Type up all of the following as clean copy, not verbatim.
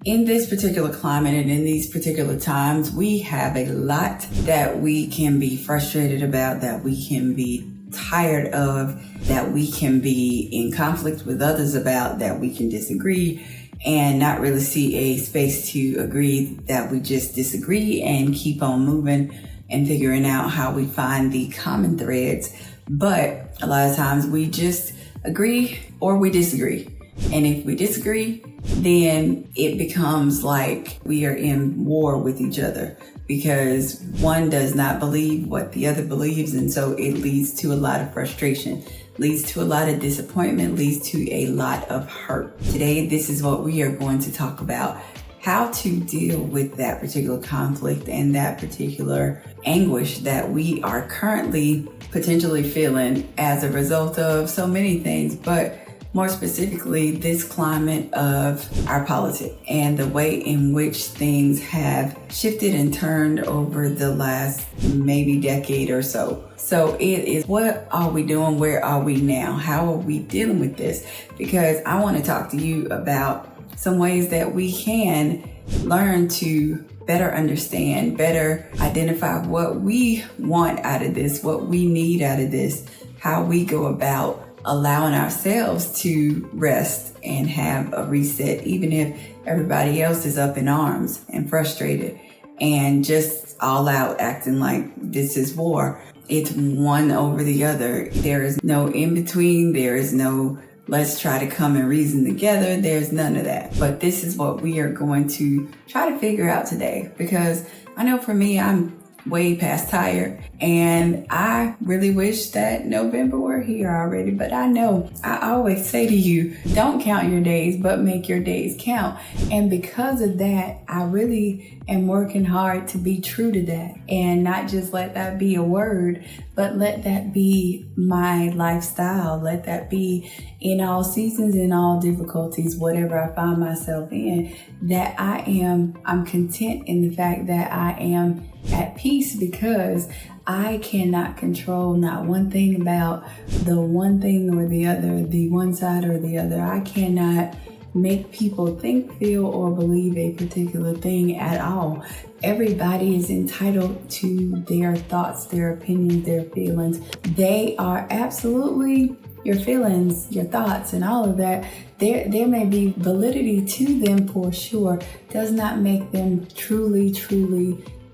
in this particular climate and in these particular times, we have a lot that we can be frustrated about, that we can be tired of, that we can be in conflict with others about, that we can disagree and not really see a space to agree, that we just disagree and keep on moving and figuring out how we find the common threads. But a lot of times we just agree or we disagree. And if we disagree, then it becomes like we are in war with each other because one does not believe what the other believes. And so it leads to a lot of frustration, leads to a lot of disappointment, leads to a lot of hurt. Today, this is what we are going to talk about: how to deal with that particular conflict and that particular anguish that we are currently potentially feeling as a result of so many things, but more specifically, this climate of our politics and the way in which things have shifted and turned over the last maybe decade or so. So it is, what are we doing? Where are we now? How are we dealing with this? Because I want to talk to you about some ways that we can learn to better understand, better identify what we want out of this, what we need out of this, how we go about allowing ourselves to rest and have a reset, even if everybody else is up in arms and frustrated and just all out acting like this is war. It's one over the other. There is no in between. There is no let's try to come and reason together. There's none of that. But this is what we are going to try to figure out today, because I know for me, I'm way past tired, and I really wish that November were here already. But I know I always say to you, don't count your days, but make your days count. And because of that, I really am working hard to be true to that and not just let that be a word, but let that be my lifestyle. Let that be in all seasons, in all difficulties, whatever I find myself in, that I'm content in the fact that I am at peace, because I cannot control not one thing about the one thing or the other, the one side or the other. I cannot make people think, feel, or believe a particular thing at all. Everybody is entitled to their thoughts, their opinions, their feelings. They are absolutely your feelings, your thoughts, and all of that. There may be validity to them for sure. Does not make them truly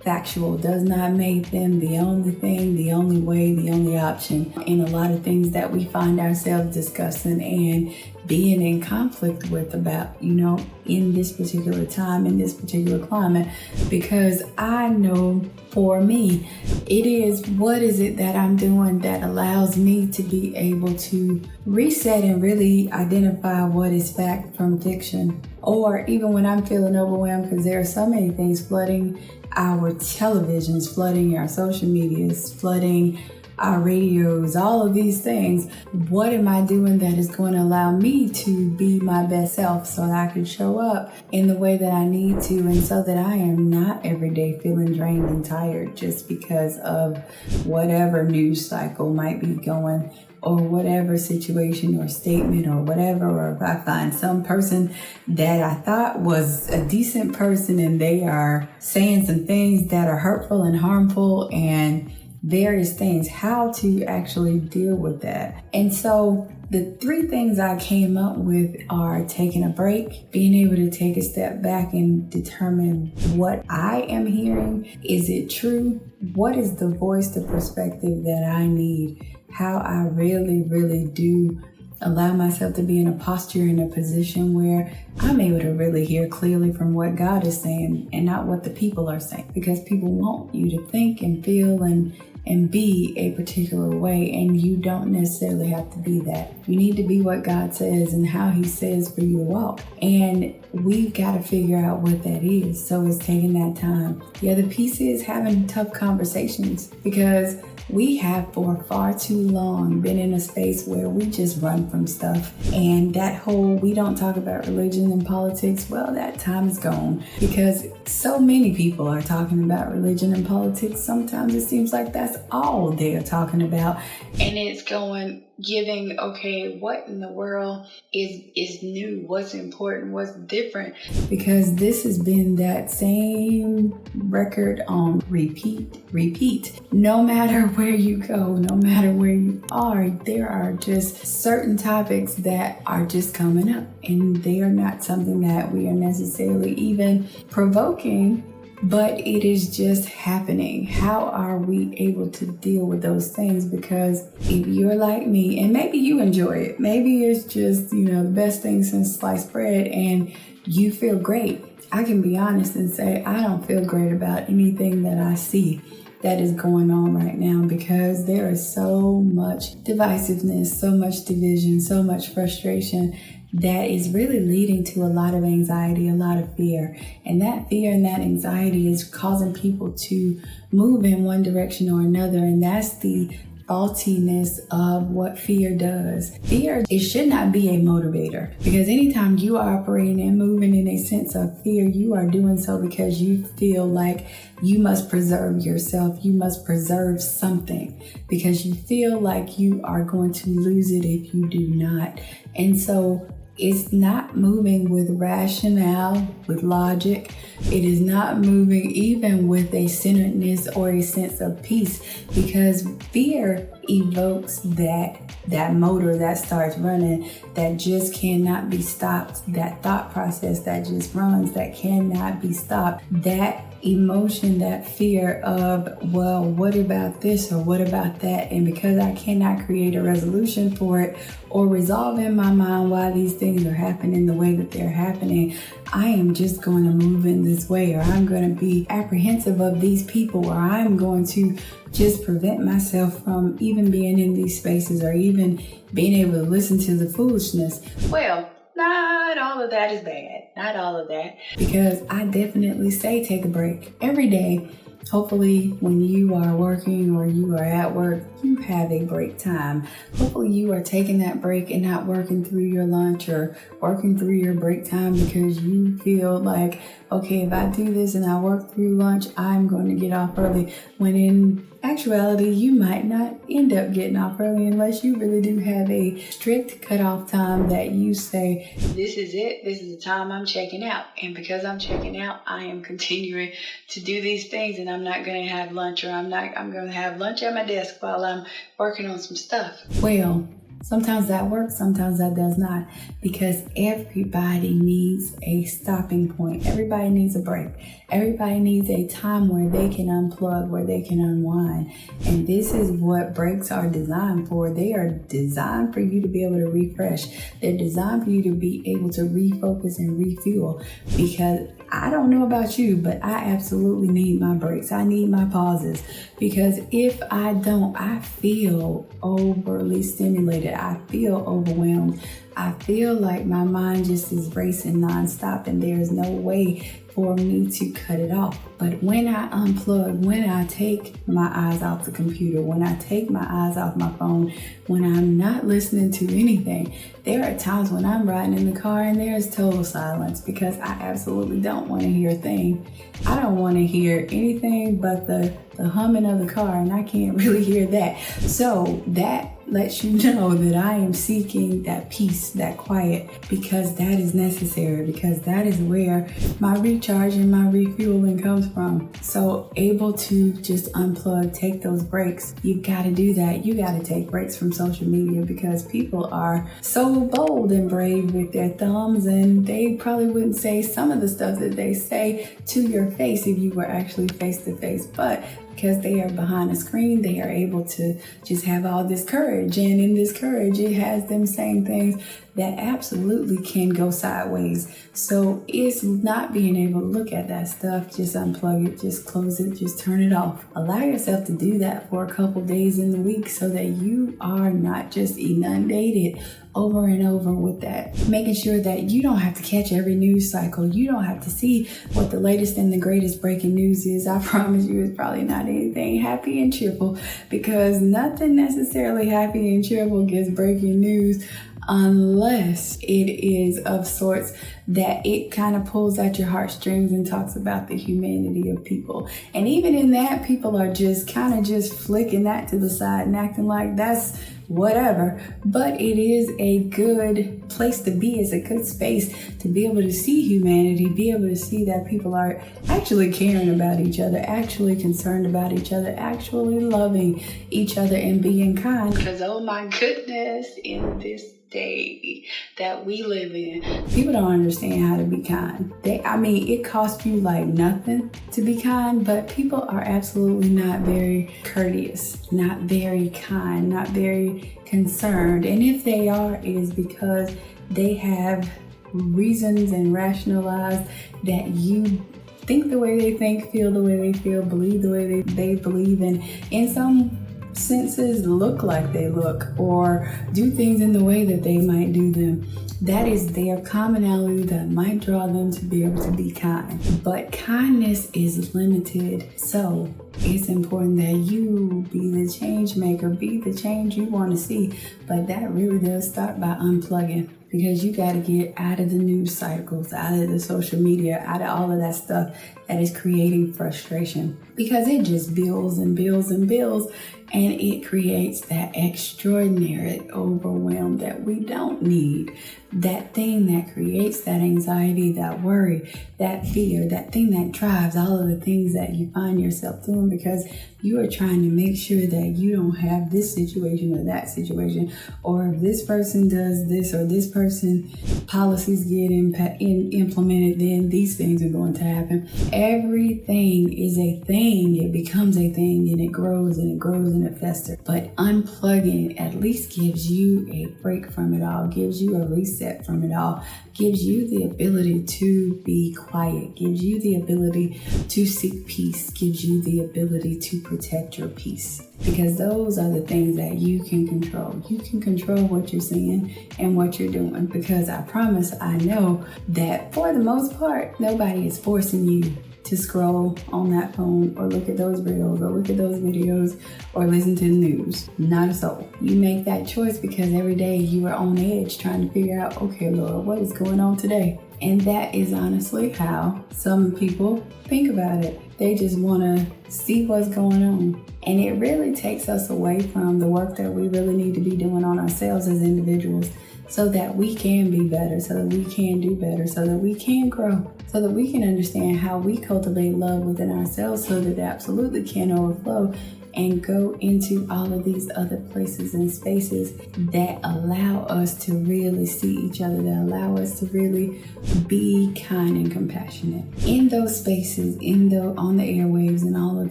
factual, does not make them the only thing, the only way, the only option in a lot of things that we find ourselves discussing and being in conflict with about, in this particular time, in this particular climate. Because I know for me, it is, what is it that I'm doing that allows me to be able to reset and really identify what is fact from fiction? Or even when I'm feeling overwhelmed, because there are so many things flooding our televisions, flooding our social medias, flooding our radios, all of these things. What am I doing that is going to allow me to be my best self so that I can show up in the way that I need to, and so that I am not every day feeling drained and tired just because of whatever news cycle might be going, or whatever situation or statement or whatever, or if I find some person that I thought was a decent person and they are saying some things that are hurtful and harmful and various things, how to actually deal with that. And so the three things I came up with are taking a break, being able to take a step back and determine what I am hearing. Is it true? What is the voice, the perspective that I need? How I really do allow myself to be in a posture, in a position where I'm able to really hear clearly from what God is saying and not what the people are saying. Because people want you to think and feel and be a particular way, and you don't necessarily have to be that. You need to be what God says and how He says for you to walk. And we've got to figure out what that is. So it's taking that time. The other piece is having tough conversations, because we have for far too long been in a space where we just run from stuff. And that whole, we don't talk about religion and politics, well, that time is gone, because so many people are talking about religion and politics. Sometimes it seems like that's all they are talking about. And it's going, giving, okay, what in the world is new, what's important, what's different. Because this has been that same record on repeat. No matter where you go, no matter where you are, there are just certain topics that are just coming up, and they are not something that we are necessarily even provoking, but it is just happening. How are we able to deal with those things? Because if you're like me, and maybe you enjoy it, maybe it's just, the best thing since sliced bread, and you feel great. I can be honest and say I don't feel great about anything that I see that is going on right now, because there is so much divisiveness, so much division, so much frustration that is really leading to a lot of anxiety, a lot of fear. And that fear and that anxiety is causing people to move in one direction or another. And that's the faultiness of what fear does. Fear, it should not be a motivator, because anytime you are operating and moving in a sense of fear, you are doing so because you feel like you must preserve yourself. You must preserve something because you feel like you are going to lose it if you do not. And so it's not moving with rationale, with logic. It is not moving even with a centeredness or a sense of peace, because fear evokes that motor that starts running, that just cannot be stopped, that thought process that just runs, that cannot be stopped, that emotion, that fear of, well, what about this or what about that? And because I cannot create a resolution for it or resolve in my mind why these things are happening the way that they're happening, I am just going to move in this way, or I'm going to be apprehensive of these people, or I'm going to just prevent myself from even being in these spaces or even being able to listen to the foolishness. Well, not all of that is bad. Not all of that. Because I definitely say take a break every day. Hopefully when you are working or you are at work, you have a break time. Hopefully you are taking that break and not working through your lunch or working through your break time because you feel like, okay, if I do this and I work through lunch, I'm going to get off early. When in actuality, you might not end up getting off early unless you really do have a strict cutoff time that you say, this is it. This is the time I'm checking out. And because I'm checking out, I am continuing to do these things, and I'm not going to have lunch, or I'm going to have lunch at my desk while I'm working on some stuff. Well, sometimes that works, sometimes that does not, because everybody needs a stopping point. Everybody needs a break. Everybody needs a time where they can unplug, where they can unwind. And this is what breaks are designed for. They are designed for you to be able to refresh. They're designed for you to be able to refocus and refuel, because I don't know about you, but I absolutely need my breaks. I need my pauses, because if I don't, I feel overly stimulated. I feel overwhelmed. I feel like my mind just is racing nonstop, and there's no way for me to cut it off. But when I unplug, when I take my eyes off the computer, when I take my eyes off my phone, when I'm not listening to anything, there are times when I'm riding in the car and there's total silence, because I absolutely don't want to hear a thing. I don't want to hear anything but the humming of the car, and I can't really hear that. So that lets you know that I am seeking that peace, that quiet, because that is necessary, because that is where my recharge and my refueling comes from. So able to just unplug, take those breaks. You've got to do that. You got to take breaks from social media, because people are so bold and brave with their thumbs, and they probably wouldn't say some of the stuff that they say to your face if you were actually face to face. But because they are behind a screen, they are able to just have all this courage. And in this courage, it has them saying things that absolutely can go sideways. So it's not being able to look at that stuff, just unplug it, just close it, just turn it off. Allow yourself to do that for a couple days in the week so that you are not just inundated over and over with that. Making sure that you don't have to catch every news cycle. You don't have to see what the latest and the greatest breaking news is. I promise you it's probably not anything happy and cheerful, because nothing necessarily happy and cheerful gets breaking news unless it is of sorts that it kind of pulls at your heartstrings and talks about the humanity of people. And even in that, people are just kind of just flicking that to the side and acting like that's whatever. But it is a good place to be. It's a good space to be able to see humanity, be able to see that people are actually caring about each other, actually concerned about each other, actually loving each other and being kind. Because, oh my goodness, in this day that we live in, people don't understand how to be kind. It costs you like nothing to be kind, but people are absolutely not very courteous, not very kind, not very concerned. And if they are, it is because they have reasons and rationalize that you think the way they think, feel the way they feel, believe the way they believe, and in some senses look like they look or do things in the way that they might do them. That is their commonality that might draw them to be able to be kind. But kindness is limited, so it's important that you be the change maker, be the change you want to see. But that really does start by unplugging, because you got to get out of the news cycles, out of the social media, out of all of that stuff that is creating frustration, because it just builds and builds and builds, and it creates that extraordinary overwhelm that we don't need. That thing that creates that anxiety, that worry, that fear, that thing that drives all of the things that you find yourself doing because you are trying to make sure that you don't have this situation or that situation, or if this person does this or this person policies get implemented, then these things are going to happen. Everything is a thing. It becomes a thing, and it grows and it grows and it festers. But unplugging at least gives you a break from it all, gives you a reset from it all, gives you the ability to be quiet, gives you the ability to seek peace, gives you the ability to protect your peace. Because those are the things that you can control. You can control what you're saying and what you're doing. Because I promise, I know that for the most part, nobody is forcing you to scroll on that phone or look at those reels or look at those videos or listen to the news. Not a soul. You make that choice because every day you are on edge trying to figure out, okay, Lord, what is going on today? And that is honestly how some people think about it. They just want to see what's going on. And it really takes us away from the work that we really need to be doing on ourselves as individuals, so that we can be better, so that we can do better, so that we can grow, so that we can understand how we cultivate love within ourselves, so that it absolutely can overflow and go into all of these other places and spaces that allow us to really see each other, that allow us to really be kind and compassionate. In those spaces, on the airwaves and all of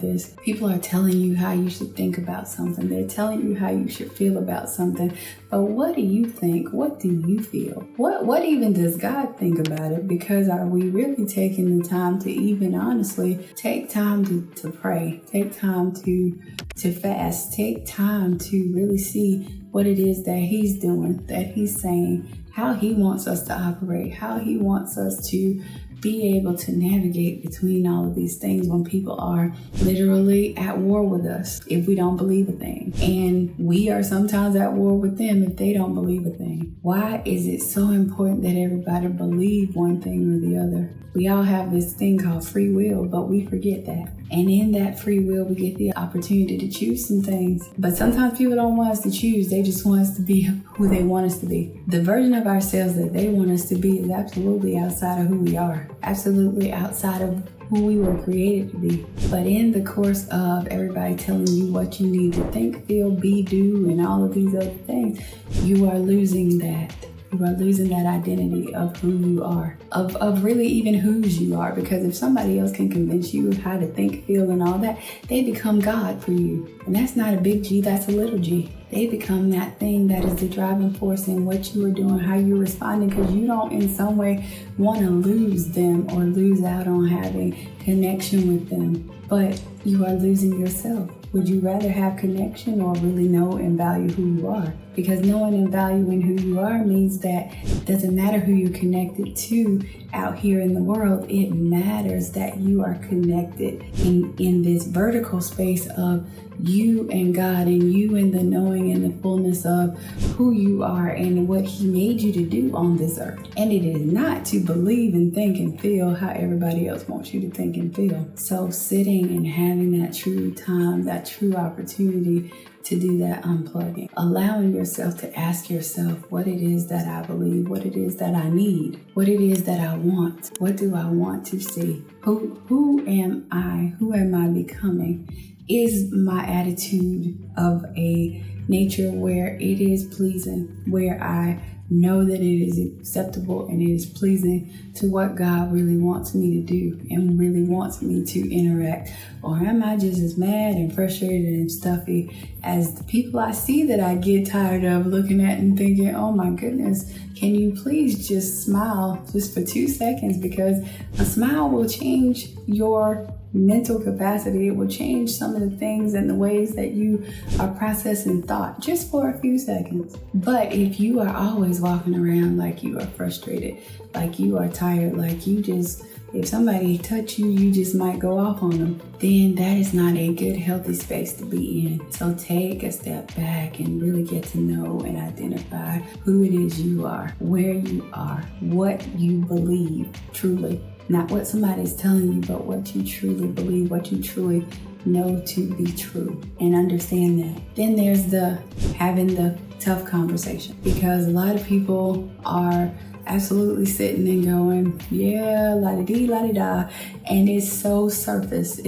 this, people are telling you how you should think about something. They're telling you how you should feel about something. But what do you think? What do you feel? What even does God think about it? Because are we really taking the time to even honestly take time to pray, take time to fast, take time to really see what it is that He's doing, that He's saying, how He wants us to operate, how He wants us to be able to navigate between all of these things when people are literally at war with us if we don't believe a thing. And we are sometimes at war with them if they don't believe a thing. Why is it so important that everybody believe one thing or the other? We all have this thing called free will, but we forget that. And in that free will, we get the opportunity to choose some things. But sometimes people don't want us to choose. They just want us to be who they want us to be. The version of ourselves that they want us to be is absolutely outside of who we are. Absolutely outside of who we were created to be. But in the course of everybody telling you what you need to think, feel, be, do, and all of these other things, you are losing that. You are losing that identity of who you are, of really even whose you are. Because if somebody else can convince you of how to think, feel, and all that, they become God for you. And that's not a big G, that's a little g. They become that thing that is the driving force in what you are doing, how you're responding, because you don't in some way want to lose them or lose out on having connection with them. But you are losing yourself. Would you rather have connection or really know and value who you are? Because knowing and valuing who you are means that it doesn't matter who you're connected to out here in the world. It matters that you are connected in this vertical space of you and God, and you and the knowing and the fullness of who you are and what He made you to do on this earth. And it is not to believe and think and feel how everybody else wants you to think and feel. So sitting and having that true time, that true opportunity to do that unplugging. Allowing yourself to ask yourself what it is that I believe, what it is that I need, what it is that I want. What do I want to see? Who am I? Who am I becoming? Is my attitude of a nature where it is pleasing, where I know that it is acceptable and it is pleasing to what God really wants me to do and really wants me to interact? Or am I just as mad and frustrated and stuffy as the people I see that I get tired of looking at and thinking, oh my goodness, can you please just smile just for 2 seconds? Because a smile will change your mental capacity. It will change some of the things and the ways that you are processing thought just for a few seconds. But if you are always walking around like you are frustrated, like you are tired, like you just, if somebody touch you, you just might go off on them, then that is not a good, healthy space to be in. So take a step back and really get to know and identify who it is you are, where you are, what you believe truly. Not what somebody's telling you, but what you truly believe, what you truly know to be true, and understand that. Then there's the having the tough conversation, because a lot of people are absolutely sitting and going, yeah, la-di-dee, la-di-da, and it's so surface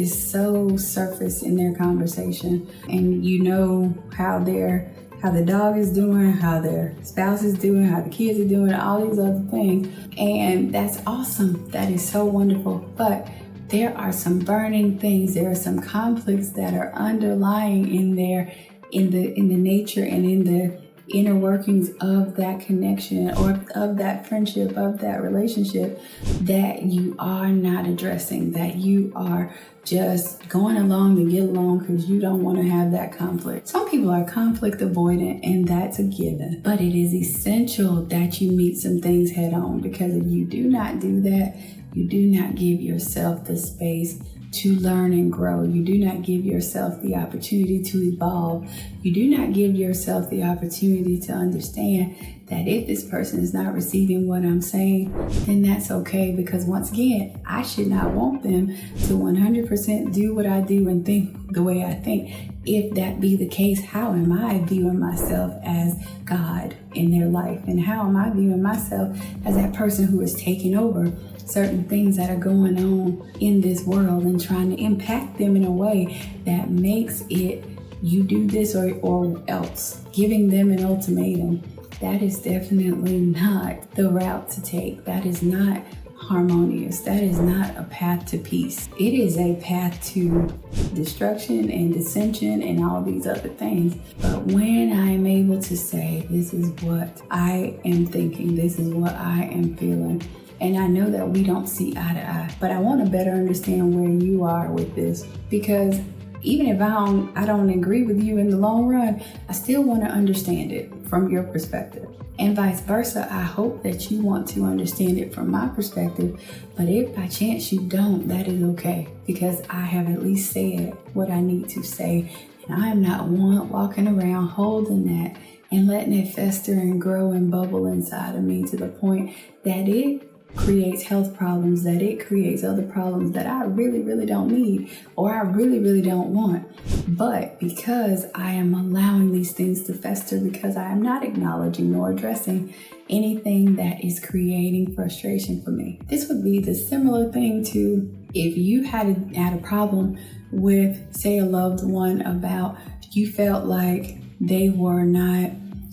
in their conversation. And you know how the dog is doing, how their spouse is doing, how the kids are doing, all these other things. And that's awesome. That is so wonderful. But there are some burning things. There are some conflicts that are underlying in there, in the nature and in the inner workings of that connection or of that friendship, of that relationship, that you are not addressing, that you are just going along to get along because you don't want to have that conflict. Some people are conflict avoidant, and that's a given. But it is essential that you meet some things head on, because if you do not do that, you do not give yourself the space to learn and grow. You do not give yourself the opportunity to evolve. You do not give yourself the opportunity to understand that if this person is not receiving what I'm saying, then that's okay. Because once again, I should not want them to 100% do what I do and think the way I think. If that be the case, how am I viewing myself as God in their life? And how am I viewing myself as that person who is taking over certain things that are going on in this world and trying to impact them in a way that makes it you do this or else, giving them an ultimatum? That is definitely not the route to take. That is not harmonious. That is not a path to peace. It is a path to destruction and dissension and all these other things. But when I am able to say, this is what I am thinking, this is what I am feeling, and I know that we don't see eye to eye, but I want to better understand where you are with this, because even if I don't agree with you in the long run, I still want to understand it from your perspective. And vice versa, I hope that you want to understand it from my perspective. But if by chance you don't, that is okay, because I have at least said what I need to say. And I am not walking around holding that and letting it fester and grow and bubble inside of me to the point that it creates health problems, that it creates other problems that I really, really don't need or I really, really don't want. But because I am allowing these things to fester, because I am not acknowledging nor addressing anything that is creating frustration for me. This would be the similar thing to if you had a problem with, say, a loved one about you felt like they were not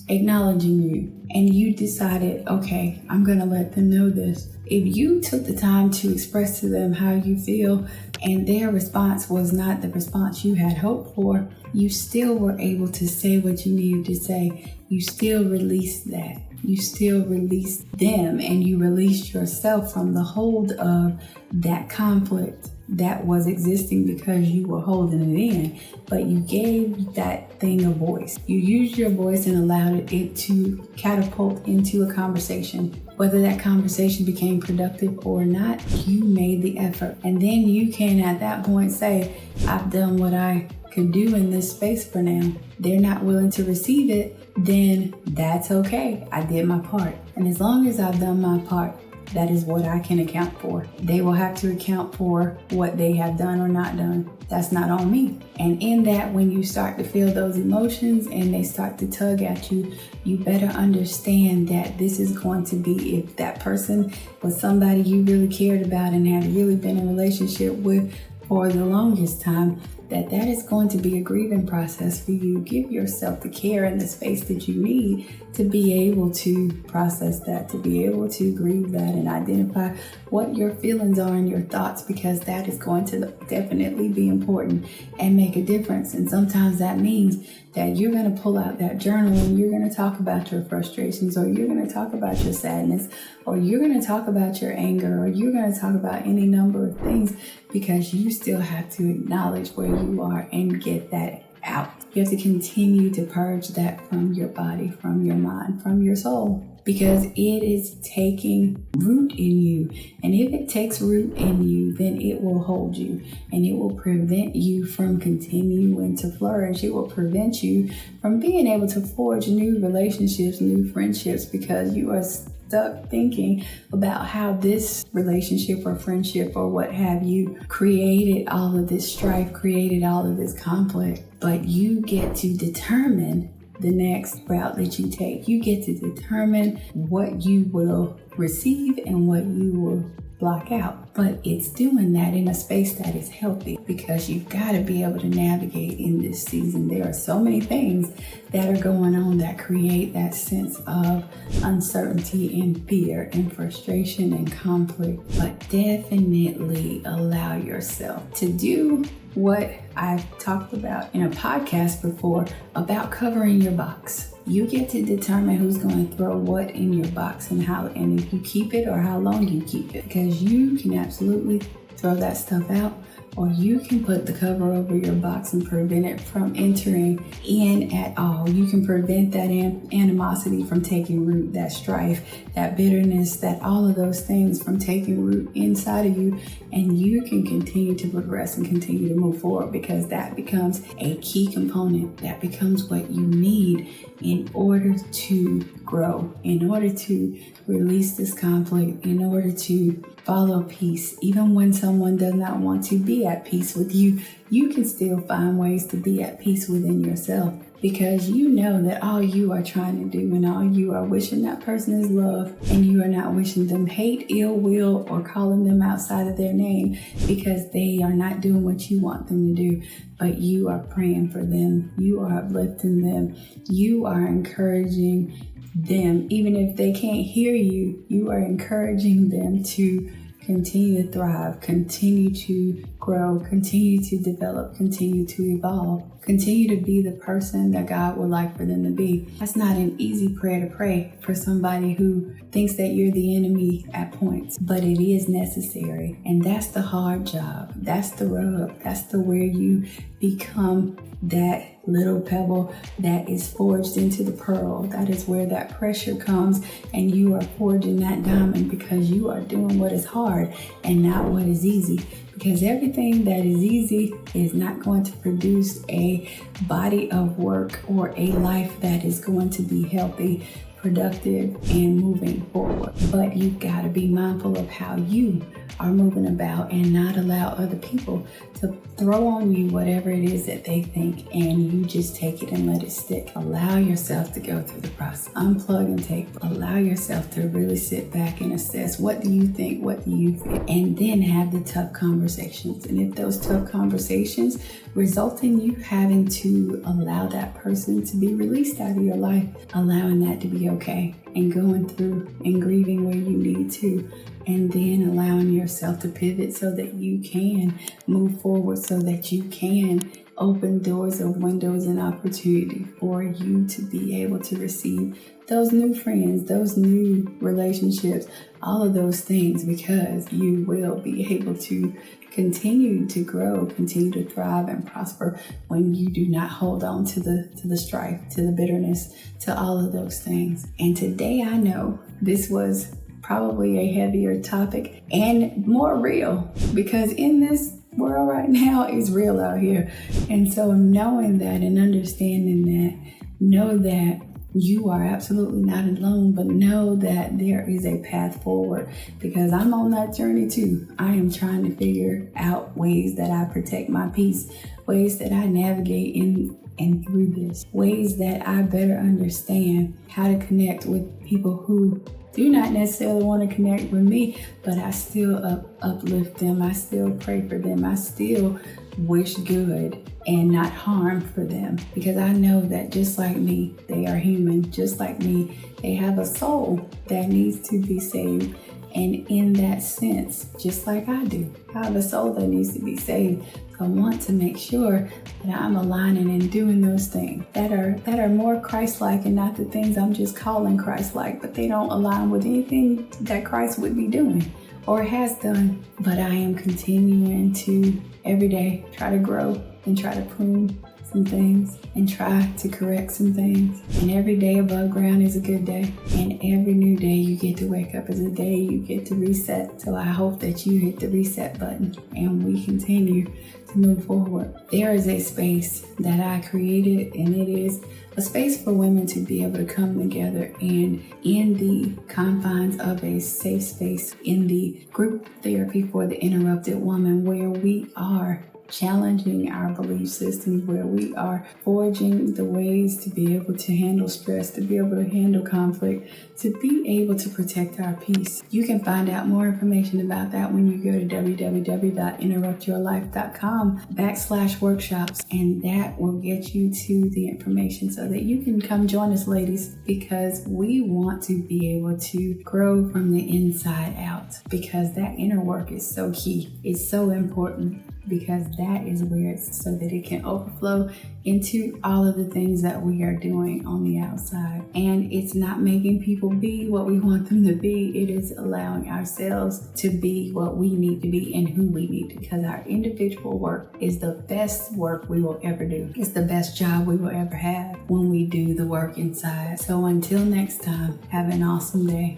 acknowledging you, and you decided, okay, I'm gonna let them know this. If you took the time to express to them how you feel and their response was not the response you had hoped for, you still were able to say what you needed to say. You still released that. You still released them, and you released yourself from the hold of that conflict that was existing because you were holding it in. But you gave that thing a voice. You used your voice and allowed it to catapult into a conversation. Whether that conversation became productive or not, you made the effort. And then you can at that point say, I've done what I could do in this space for now. They're not willing to receive it, then that's okay. I did my part. And as long as I've done my part, That is what I can account for. They will have to account for what they have done or not done. That's not on me. And in that, when you start to feel those emotions and they start to tug at you, you better understand that this is going to be, if that person was somebody you really cared about and had really been in a relationship with for the longest time, that is going to be a grieving process for you. Give yourself the care and the space that you need to be able to process that, to be able to grieve that and identify what your feelings are and your thoughts, because that is going to definitely be important and make a difference. And sometimes that means that you're going to pull out that journal and you're going to talk about your frustrations, or you're going to talk about your sadness, or you're going to talk about your anger, or you're going to talk about any number of things, because you still have to acknowledge where you are and get that out. You have to continue to purge that from your body, from your mind, from your soul, because it is taking root in you. And if it takes root in you, then it will hold you and it will prevent you from continuing to flourish. It will prevent you from being able to forge new relationships, new friendships, because you are stuck thinking about how this relationship or friendship or what have you created all of this strife, created all of this conflict. But you get to determine the next route that you take. You get to determine what you will receive and what you will block out. But it's doing that in a space that is healthy, because you've got to be able to navigate in this season. There are so many things that are going on that create that sense of uncertainty and fear and frustration and conflict. But definitely allow yourself to do what I've talked about in a podcast before about covering your box. You get to determine who's going to throw what in your box and how, and if you keep it or how long you keep it, because you can absolutely throw that stuff out, or you can put the cover over your box and prevent it from entering in at all. You can prevent that animosity from taking root, that strife, that bitterness, that all of those things from taking root inside of you, and you can continue to progress and continue to move forward, because that becomes a key component. That becomes what you need in order to grow, in order to release this conflict, in order to follow peace. Even when someone does not want to be at peace with you, you can still find ways to be at peace within yourself, because you know that all you are trying to do and all you are wishing that person is love, and you are not wishing them hate, ill will, or calling them outside of their name because they are not doing what you want them to do. But you are praying for them, you are uplifting them, you are encouraging them. Even if they can't hear you, you are encouraging them to continue to thrive, continue to grow, continue to develop, continue to evolve, continue to be the person that God would like for them to be. That's not an easy prayer to pray for somebody who thinks that you're the enemy at points, but it is necessary. And that's the hard job. That's the rub. That's the where you become that little pebble that is forged into the pearl. That is where that pressure comes, and you are forging that diamond, because you are doing what is hard and not what is easy. Because everything that is easy is not going to produce a body of work or a life that is going to be healthy, productive, and moving forward. But you've got to be mindful of how you are moving about and not allow other people to throw on you whatever it is that they think, and you just take it and let it stick. Allow yourself to go through the process. Unplug and take. Allow yourself to really sit back and assess, what do you think? What do you feel? And then have the tough conversations. And if those tough conversations result in you having to allow that person to be released out of your life, allowing that to be okay, and going through and grieving where you need to, and then allowing yourself to pivot so that you can move forward, so that you can open doors of windows and opportunity for you to be able to receive those new friends, those new relationships, all of those things, because you will be able to continue to grow, continue to thrive and prosper when you do not hold on to the strife, to the bitterness, to all of those things. And today I know this was probably a heavier topic and more real, because in this world right now is real out here. And so knowing that and understanding that, know that You are absolutely not alone, but know that there is a path forward, because I'm on that journey too. I am trying to figure out ways that I protect my peace, ways that I navigate in and through this, ways that I better understand how to connect with people who do not necessarily want to connect with me, but I still uplift them. I still pray for them. I still wish good and not harm for them, because I know that just like me, they are human. Just like me, they have a soul that needs to be saved. And in that sense, just like I do, I have a soul that needs to be saved. So I want to make sure that I'm aligning and doing those things that are more Christ-like, and not the things I'm just calling Christ-like, but they don't align with anything that Christ would be doing or has done. But I am continuing to every day try to grow and try to prune some things and try to correct some things. And every day above ground is a good day. And every new day you get to wake up is a day you get to reset. So I hope that you hit the reset button and we continue to move forward. There is a space that I created, and it is a space for women to be able to come together and in the confines of a safe space, in the group therapy for the interrupted woman, where we are challenging our belief systems, where we are forging the ways to be able to handle stress, to be able to handle conflict, to be able to protect our peace. You can find out more information about that when you go to www.interruptyourlife.com/workshops, and that will get you to the information so that you can come join us, ladies, because we want to be able to grow from the inside out, because that inner work is so key. It's so important, because that is where it's so that it can overflow into all of the things that we are doing on the outside. And it's not making people be what we want them to be. It is allowing ourselves to be what we need to be and who we need to, because our individual work is the best work we will ever do. It's the best job we will ever have when we do the work inside. So until next time, have an awesome day.